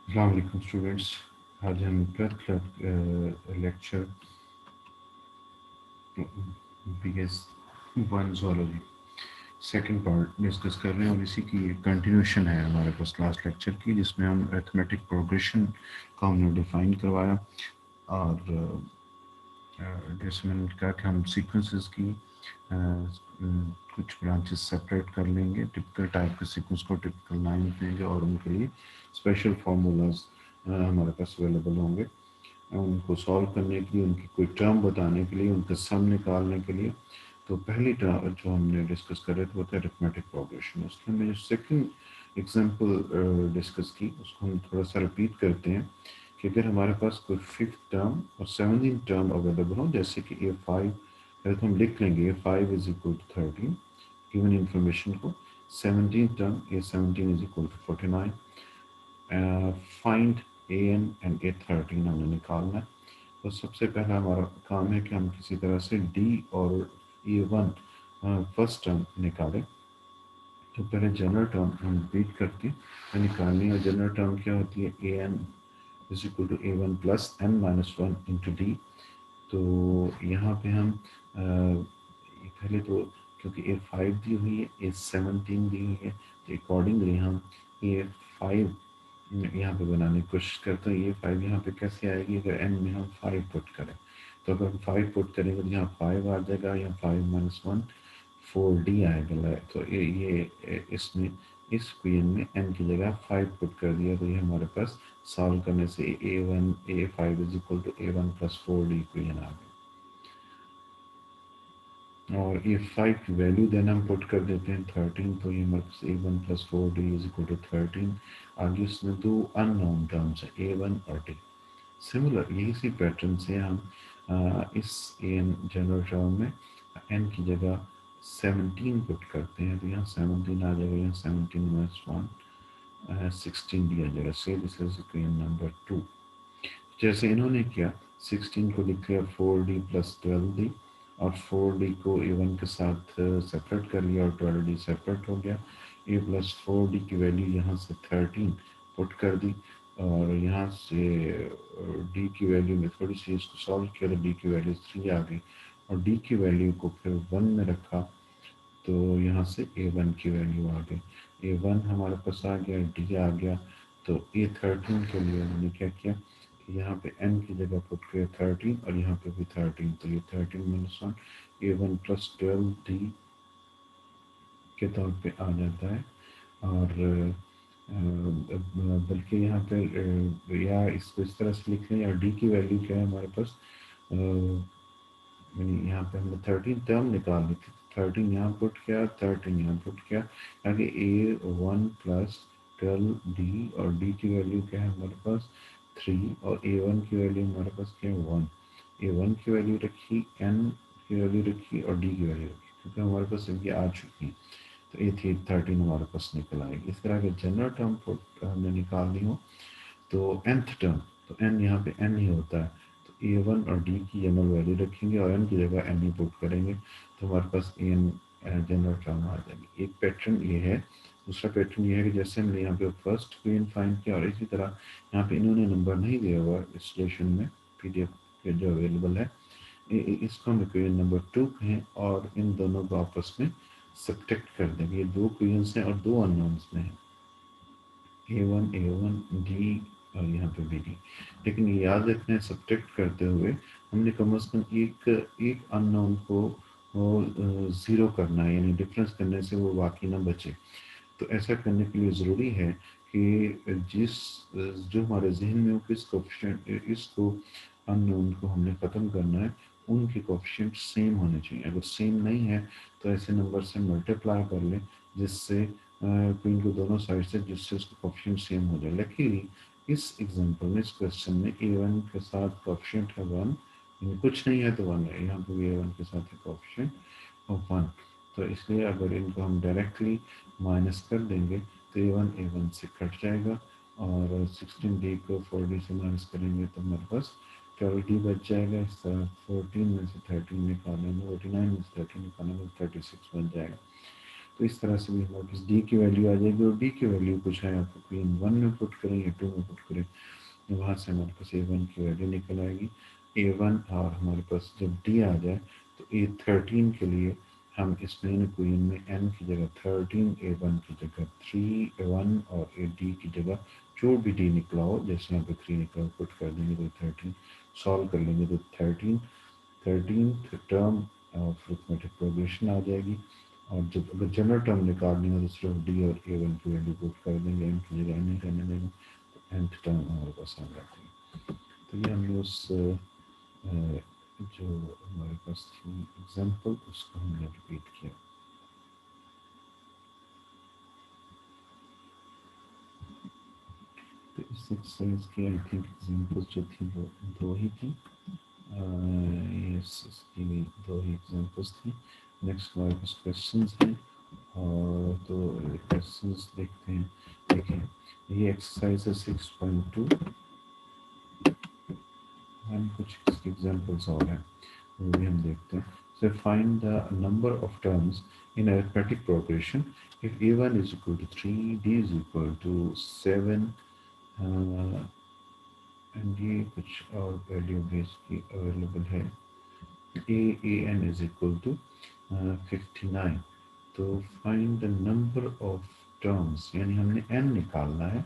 अस्सलाम वालेकुम स्टूडेंट्स। आज हम 12th lecture BS one zoology second part discuss कर रहे हैं और इसी की एक कंटिन्यूशन है हमारे पास लास्ट लेक्चर की, जिसमें हम अरिथमेटिक प्रोग्रेशन को हमने डिफाइन करवाया और जैसे मैंने कहा कि हम सीक्वेंसेस की कुछ ब्रांचेस सेपरेट कर लेंगे, टिपिकल टाइप के सीक्वेंस को टिपिकल लाइन देंगे और उनके लिए स्पेशल फार्मूलाज हमारे पास अवेलेबल होंगे उनको सॉल्व करने के लिए, उनकी कोई टर्म बताने के लिए, उनका सम निकालने के लिए। तो पहली टर्म जो हमने डिस्कस कर रहे थे वो था अरिथमेटिक प्रोग्रेशन। उसके हमने जो सेकंड एग्जांपल डिस्कस की उसको हम थोड़ा सा रिपीट करते हैं कि अगर हमारे पास कोई फिफ्थ टर्म और 17 टर्म अवेलेबल हो, जैसे कि A5 पहले तो हम लिख लेंगे A5 is equal to 13 given information को, 17 term A17 is equal to 49, find AN and A13 हमने निकालना है। तो सबसे पहला हमारा काम है कि हम किसी तरह से D और A1 फर्स्ट टर्म निकालें। तो पहले जनरल टर्म हम बीट करके निकालनी है। जनरल टर्म क्या होती है? AN is equal to A1 plus N-1 into D। तो यहाँ पे हम पहले तो क्योंकि A5 दी हुई है, A17 दी हुई है, तो अकॉर्डिंगली हम A5 यहाँ पे बनाने की कोशिश करते हैं। A5 यहाँ पे कैसे आएगी अगर n में हम 5 पुट करें? तो अगर हम 5 पुट करेंगे तो यहाँ 5 आ जाएगा, यहाँ 5 - 1 4D आएगा। तो ये इसमें इस इक्वेशन में n की जगह 5 पुट कर दिया, तो ये हमारे पास सॉल्व करने से A5 is equal to A1 plus 4D equation आ गई। और ये 5 की वैल्यू देन हम पुट कर देते हैं 13, तो ये हमारे पास A1 plus 4D is equal to 13। आगे इसमें दो अननोन टर्म्स है A1 और D। सिमिलर यही सी पैटर्न से हम इस एन जनरल टर्म में n की जगह 17 पुट करते हैं, तो यहाँ 17 आ जाएगा, यहाँ 17 - 1 16 दिया जाएगा। से दिस इज इक्वेशन नंबर 2। जैसे इन्होंने किया, 16 को लिख लिया 4D प्लस 12D और 4D को A1 के साथ सेपरेट कर लिया और 12D सेपरेट हो गया। A प्लस 4D की वैल्यू यहाँ से 13 पुट कर दी और यहाँ से D की वैल्यू में थोड़ी सी इसको सॉल्व किया तो D की वैल्यू 3 आ गई और D की वैल्यू को फिर 1 में रखा, तो यहाँ से A1 की वैल्यू आ गई। A1 हमारे पास आ गया, D आ गया। तो A13 के लिए हमने क्या किया कि यहाँ पे n की जगह पुट किया 13 और यहाँ पे भी 13, तो ये 13 - 1 A1 प्लस 12D के तौर पे आ जाता है। और बल्कि यहाँ पे या इसको इस तरह से लिख लें, या D की वैल्यू क्या है हमारे पास, यहाँ पे हमने 13 टर्म निकाल ली थी, 13 यहाँ पुट किया, 13 यहाँ पुट किया। आगे A1 प्लस 12D और D की वैल्यू क्या है हमारे पास 3 और A1 की वैल्यू हमारे पास क्या है 1। A1 की वैल्यू रखी, N की वैल्यू रखी और D की वैल्यू रखी, क्योंकि हमारे पास इनकी आ चुकी है, तो ये थी 13 हमारे पास निकल आएगी। इस तरह के जनरल टर्म पुट हमने निकालनी हो तो nth टर्म, तो n यहाँ पे n ही होता है, तो A1 और D की जनरल वैल्यू रखेंगे और n की जगह n ही पुट करेंगे, तो हमारे पास an जनरल टर्म आ जाएगी। एक पैटर्न ये है। दूसरा पैटर्न ये है कि जैसे हमने यहाँ पे फर्स्ट इक्वेशन फाइंड किया और इसी तरह यहाँ पे इन्होंने नंबर नहीं दिया हुआ इस रिलेशन में, PDF पे जो अवेलेबल है, इसको हम इक्वेशन नंबर 2 कहें और इन दोनों को आपस में सब्ट्रैक्ट कर देंगे। ये दो इक्वेशंस हैं और दो अननोन्स में है, A1 D और यहाँ पे BD। लेकिन ये याद रखना है, सब्ट्रैक्ट करते हुए हमने कम से कम एक अननोन को ज़ीरो करना है, यानी डिफरेंस करने से वो बाकी ना बचे। तो ऐसा करने के लिए ज़रूरी है कि जो हमारे जहन में हो किस कोफिशिएंट इसको अननोन को हमने ख़त्म करना है, उनके कोफिशिएंट सेम होने चाहिए। अगर सेम नहीं है तो ऐसे नंबर से मल्टीप्लाई कर लें जिससे क्वीन को दोनों साइड से, जिससे उसका कोफिशिएंट सेम हो जाए। लकीली इस एग्जांपल में, इस क्वेश्चन में A1 के साथ कोफिशिएंट है 1, कुछ नहीं है तो 1 है, यहाँ पे भी A1 के साथ है कोफिशिएंट और 1। तो इसलिए अगर इनको हम डायरेक्टली माइनस कर देंगे तो A1 से कट जाएगा और 16D को 4D से माइनस करेंगे तो हमारे पास 12D बच जाएगा। इस तरह 14 में से 13 निकालेंगे, 49 में से 13 निकालेंगे, 36 बन जाएगा। तो इस तरह से भी हमारे पास डी की वैल्यू आ जाएगी, और डी की वैल्यू कुछ है आपको क्वीन 1 में पुट करें या 2 में पुट करें, वहाँ से हमारे पास A1 की वैल्यू निकल आएगी। A1 और हमारे पास जब D आ जाए तो A13 के लिए हम इस मेन क्वीन में n की जगह 13, A1 की जगह 3, A1 और D की जगह जो भी D निकला हो, जैसे यहाँ पे 3 निकला हो, पुट कर देंगे तो 13, सॉल्व कर लेंगे तो 13 टर्म ऑफ अरिथमेटिक प्रोग्रेशन आ जाएगी। और जब अगर जनरल टर्म निकालनी हो तो सिर्फ D और A1 की वैल्यू पुट कर देंगे, n की जगह n करने देंगे, तो nth टर्म हमारे पास आ जाती है। तो ये हमने उस जो हमारे पास थी एग्जाम्पल, उसको हमने रिपीट किया। तो इस एक्सरसाइज की आई थिंक एग्जाम्पल्स जो थी वो दो ही थी, इसकी भी दो ही एग्जाम्पल्स थी। नेक्स्ट हमारे पास क्वेश्चंस हैं, और तो क्वेश्चंस देखते हैं। देखें, ये एक्सरसाइज है 6.2, हम कुछ इसके एग्जाम्पल्स और हैं वो भी हम देखते हैं। So find the number of terms in arithmetic progression if A1 is equal to 3, D is equal to 7, and ये कुछ और वैल्यू भी इसकी अवेलेबल है। A n is equal to 59। तो find the number of terms, यानी हमने n निकालना है,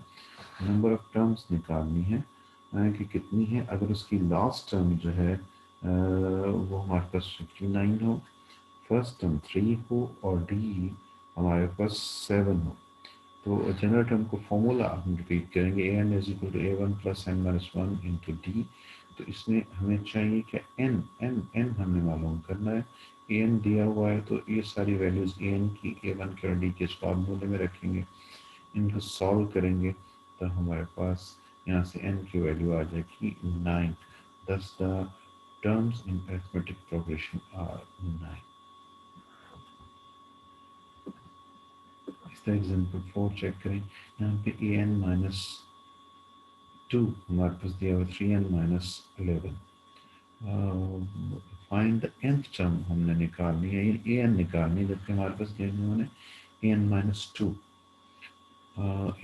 नंबर ऑफ टर्म्स निकालनी है कि कितनी है। अगर उसकी लास्ट टर्म जो है वो हमारे पास 59 हो, फर्स्ट टर्म 3 हो, और डी हमारे पास 7 हो, तो जनरल टर्म को फॉर्मूला हम रिपीट करेंगे। A N is equal to A one plus N minus one into D. तो इसमें हमें चाहिए कि एन एन एन हमें मालूम करना है। ए एन दिया हुआ है तो ये सारी वैल्यूज ए एन की, ए वन के और डी के फॉर्मूले में रखेंगे, इनको सॉल्व करेंगे तो हमारे पास यहाँ से n की वैल्यू आ जाएगी 9। Thus the terms in arithmetic progression are 9। इस तरह एग्जाम्पल 4 चेक करें। यहाँ पे ए एन माइनस 2 हमारे पास दिया हुआ 3n minus 11। Find the nth term हमने निकालनी है, ए एन निकालनी है, जबकि हमारे पास दिया हुआ है ए एन माइनस 2।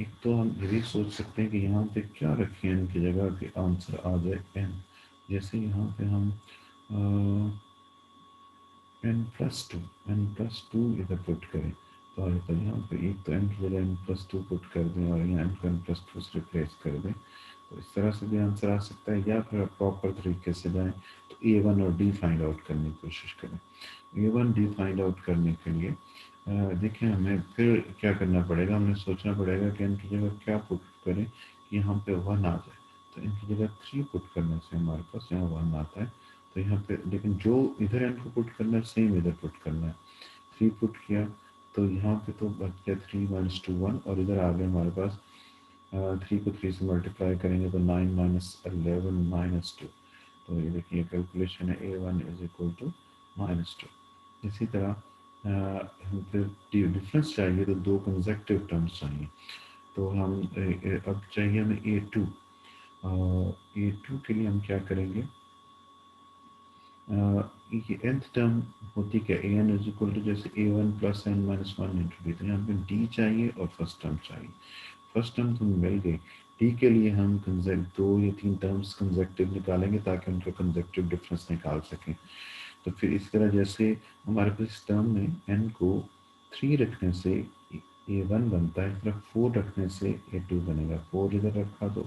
एक तो हम ये भी सोच सकते हैं कि यहाँ पे क्या रखें n की जगह कि आंसर आ जाए n। जैसे यहाँ पे हम n+2 इधर पुट करें तो यहाँ पे एक तो n की जगह n+2 पुट कर दें और यहाँ n को n+2 से रिप्लेस कर दें, तो इस तरह से भी आंसर आ सकता है। या फिर प्रॉपर तरीके से जाएं तो A1 और D फाइंड आउट करने की कोशिश करें। A1 D फाइंड आउट करने के लिए देखें हमें फिर क्या करना पड़ेगा, हमें सोचना पड़ेगा कि इनकी जगह क्या पुट करें कि यहाँ पे 1 आ जाए। तो इनकी जगह 3 पुट करने से हमारे पास यहाँ 1 आता है। तो यहाँ पे लेकिन जो इधर इनको पुट करना है सेम इधर पुट करना है। 3 पुट किया तो यहाँ पे तो बच गया 3 माइनस 2 1, और इधर आ गए हमारे पास 3 को 3 से मल्टीप्लाई करेंगे तो 9 माइनस 11 माइनस 2। तो ये देखिए कैलकुलेशन है A1 इज इक्वल टू -2। इसी तरह हम फिर डिफरेंस चाहिए तो दो कंसेक्टिव टर्म्स चाहिए। तो हम अब चाहिए हमें A2। A2 के लिए हम क्या करेंगे, ये nth टर्म होती क्या, A N is equal to जैसे A1 plus N minus one into D. तो यहाँ पे डी चाहिए और फर्स्ट टर्म चाहिए। फर्स्ट टर्म तो मिल गई, डी के लिए हम दो या तीन टर्म्स कंसेक्टिव निकालेंगे ताकि उनका कंसेक्टिव डिफरेंस निकाल सकें। तो फिर इस तरह जैसे हमारे पास इस टर्म में n को 3 रखने से A1 बनता है, फिर 4 रखने से A2 बनेगा। 4 इधर रखा तो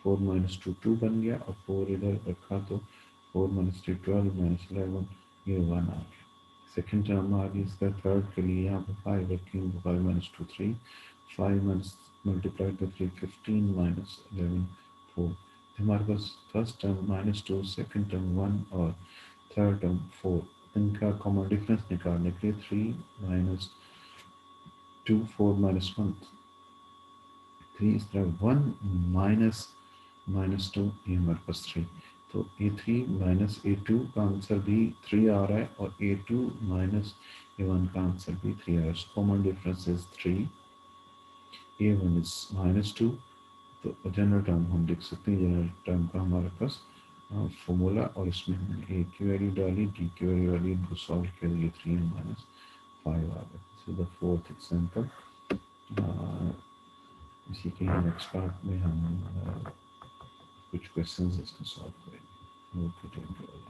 4 माइनस 2 2 बन गया, और 4 इधर रखा तो 4 माइनस 3 12 माइनस 11 ये 1 आ गया। सेकेंड टर्म आ गई इसका, थर्ड के लिए यहाँ पे 5 रखेंगे, 5 माइनस 2 3, 5 माइनस मल्टीप्लाई तो 3 15 माइनस 11 4। हमारे पास फर्स्ट टर्म -2, सेकेंड टर्म 1 और थर्ड टर्म 4। इनका कॉमन डिफरेंस निकालने के लिए 3 माइनस 2 4 माइनस 1 3, इस तरह 1 माइनस -2 ये हमारे पास 3। तो A3 माइनस A2 का आंसर भी 3 आ रहा है, और A2 माइनस A1 का आंसर भी 3 आ रहा है। Common difference is 3, A1 is -2। तो जनरल टर्म हम लिख सकते हैं, जनरल टर्म का हमारे पास फॉर्मूला, और इसमें हमने A की वैल्यू डाली, D की वैल्यू डाली, इनको सॉल्व किया, ये 3 माइनस 5 आ गया। is the fourth example. इसी के नेक्स्ट पार्ट में हम कुछ क्वेश्चंस इसको सॉल्व करेंगे. Okay, thank you.